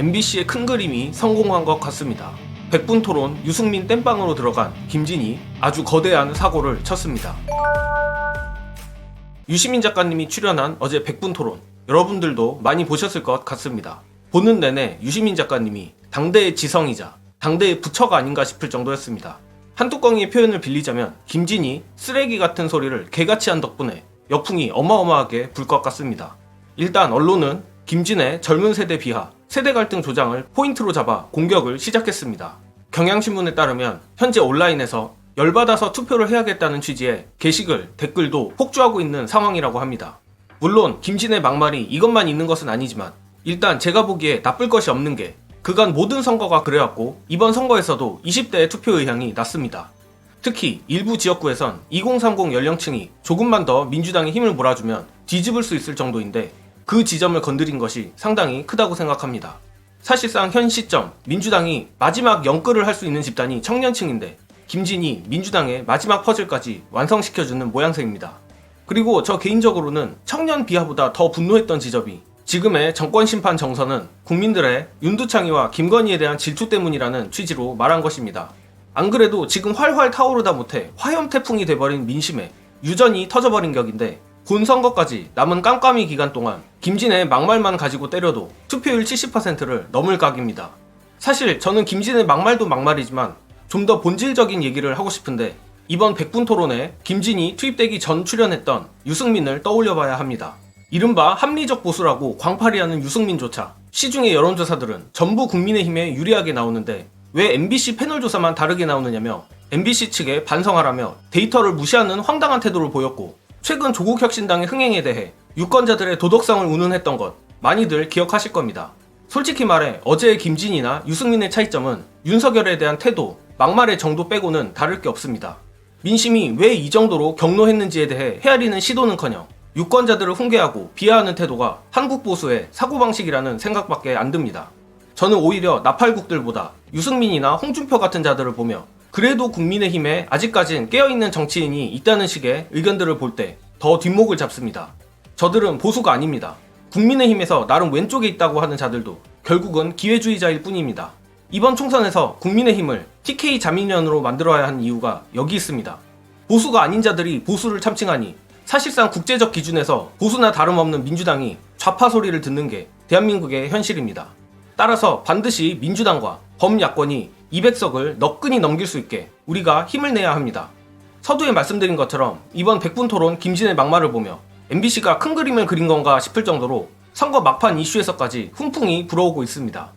MBC의 큰 그림이 성공한 것 같습니다. 백분 토론 유승민 땜빵으로 들어간 김진이 아주 거대한 사고를 쳤습니다. 유시민 작가님이 출연한 어제 백분 토론, 여러분들도 많이 보셨을 것 같습니다. 보는 내내 유시민 작가님이 당대의 지성이자 당대의 부처가 아닌가 싶을 정도였습니다. 한뚜껑이의 표현을 빌리자면 김진이 쓰레기 같은 소리를 개같이 한 덕분에 역풍이 어마어마하게 불 것 같습니다. 일단 언론은 김진의 젊은 세대 비하, 세대 갈등 조장을 포인트로 잡아 공격을 시작했습니다. 경향신문에 따르면 현재 온라인에서 열받아서 투표를 해야겠다는 취지의 게시글, 댓글도 폭주하고 있는 상황이라고 합니다. 물론 김진의 막말이 이것만 있는 것은 아니지만 일단 제가 보기에 나쁠 것이 없는 게 그간 모든 선거가 그래왔고 이번 선거에서도 20대의 투표 의향이 낮습니다. 특히 일부 지역구에선 2030 연령층이 조금만 더 민주당에 힘을 몰아주면 뒤집을 수 있을 정도인데 그 지점을 건드린 것이 상당히 크다고 생각합니다. 사실상 현 시점 민주당이 마지막 영끌을 할 수 있는 집단이 청년층인데 김진이 민주당의 마지막 퍼즐까지 완성시켜주는 모양새입니다. 그리고 저 개인적으로는 청년 비하보다 더 분노했던 지점이 지금의 정권심판 정서는 국민들의 윤두창이와 김건희에 대한 질투 때문이라는 취지로 말한 것입니다. 안 그래도 지금 활활 타오르다 못해 화염태풍이 돼버린 민심에 유전이 터져버린 격인데 본 선거까지 남은 깜깜이 기간 동안 김진의 막말만 가지고 때려도 투표율 70%를 넘을 각입니다. 사실 저는 김진의 막말도 막말이지만 좀 더 본질적인 얘기를 하고 싶은데 이번 백분 토론에 김진이 투입되기 전 출연했던 유승민을 떠올려봐야 합니다. 이른바 합리적 보수라고 광팔이하는 유승민조차 시중의 여론조사들은 전부 국민의힘에 유리하게 나오는데 왜 MBC 패널 조사만 다르게 나오느냐며 MBC 측에 반성하라며 데이터를 무시하는 황당한 태도를 보였고 최근 조국혁신당의 흥행에 대해 유권자들의 도덕성을 운운했던 것 많이들 기억하실 겁니다. 솔직히 말해 어제의 김진이나 유승민의 차이점은 윤석열에 대한 태도, 막말의 정도 빼고는 다를 게 없습니다. 민심이 왜 이 정도로 격노했는지에 대해 헤아리는 시도는커녕 유권자들을 훈계하고 비하하는 태도가 한국 보수의 사고방식이라는 생각밖에 안 듭니다. 저는 오히려 나팔국들보다 유승민이나 홍준표 같은 자들을 보며 그래도 국민의힘에 아직까진 깨어있는 정치인이 있다는 식의 의견들을 볼 때 더 뒷목을 잡습니다. 저들은 보수가 아닙니다. 국민의힘에서 나름 왼쪽에 있다고 하는 자들도 결국은 기회주의자일 뿐입니다. 이번 총선에서 국민의힘을 TK 자민련으로 만들어야 한 이유가 여기 있습니다. 보수가 아닌 자들이 보수를 참칭하니 사실상 국제적 기준에서 보수나 다름없는 민주당이 좌파 소리를 듣는 게 대한민국의 현실입니다. 따라서 반드시 민주당과 범야권이 200석을 너끈히 넘길 수 있게 우리가 힘을 내야 합니다. 서두에 말씀드린 것처럼 이번 백분 토론 김진의 막말을 보며 MBC가 큰 그림을 그린 건가 싶을 정도로 선거 막판 이슈에서까지 훈풍이 불어오고 있습니다.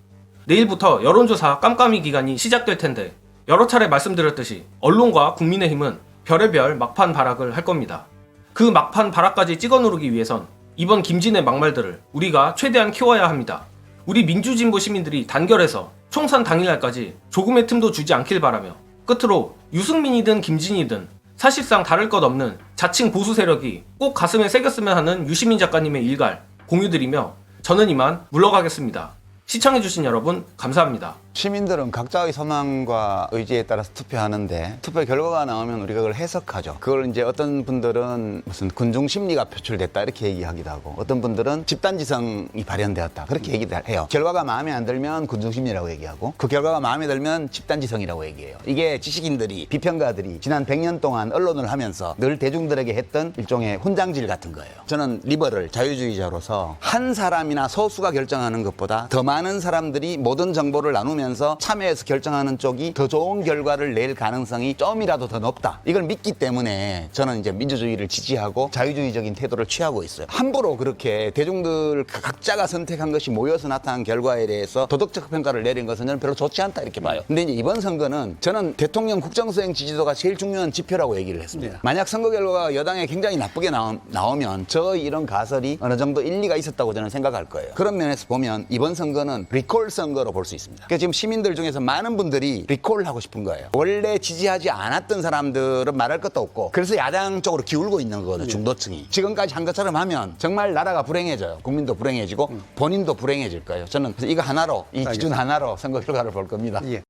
내일부터 여론조사 깜깜이 기간이 시작될 텐데 여러 차례 말씀드렸듯이 언론과 국민의힘은 별의별 막판 발악을 할 겁니다. 그 막판 발악까지 찍어 누르기 위해선 이번 김진의 막말들을 우리가 최대한 키워야 합니다. 우리 민주진보 시민들이 단결해서 총선 당일날까지 조금의 틈도 주지 않길 바라며 끝으로 유승민이든 김진이든 사실상 다를 것 없는 자칭 보수 세력이 꼭 가슴에 새겼으면 하는 유시민 작가님의 일갈 공유드리며 저는 이만 물러가겠습니다. 시청해주신 여러분 감사합니다. 시민들은 각자의 소망과 의지에 따라서 투표하는데 투표 결과가 나오면 우리가 그걸 해석하죠. 그걸 이제 어떤 분들은 무슨 군중 심리가 표출됐다 이렇게 얘기하기도 하고 어떤 분들은 집단지성이 발현되었다 그렇게 얘기를 해요. 결과가 마음에 안 들면 군중 심리라고 얘기하고 그 결과가 마음에 들면 집단지성이라고 얘기해요. 이게 지식인들이 비평가들이 지난 100년 동안 언론을 하면서 늘 대중들에게 했던 일종의 훈장질 같은 거예요. 저는 리버럴 자유주의자로서 한 사람이나 소수가 결정하는 것보다 더 많은 사람들이 모든 정보를 나누면 참여해서 결정하는 쪽이 더 좋은 결과를 낼 가능성이 좀이라도 더 높다. 이걸 믿기 때문에 저는 이제 민주주의를 지지하고 자유주의적인 태도를 취하고 있어요. 함부로 그렇게 대중들 각자가 선택한 것이 모여서 나타난 결과에 대해서 도덕적 평가를 내린 것은 저는 별로 좋지 않다 이렇게 봐요. 근데 이제 이번 선거는 저는 대통령 국정수행 지지도가 제일 중요한 지표라고 얘기를 했습니다. 만약 선거 결과가 여당에 굉장히 나쁘게 나오면 저 이런 가설이 어느 정도 일리가 있었다고 저는 생각할 거예요. 그런 면에서 보면 이번 선거는 리콜 선거로 볼 수 있습니다. 그러니까 지금 시민들 중에서 많은 분들이 리콜을 하고 싶은 거예요. 원래 지지하지 않았던 사람들은 말할 것도 없고 그래서 야당 쪽으로 기울고 있는 거거든요. 중도층이. 지금까지 한 것처럼 하면 정말 나라가 불행해져요. 국민도 불행해지고 본인도 불행해질 거예요. 저는 그래서 이거 하나로 이 기준 하나로 선거 결과를 볼 겁니다.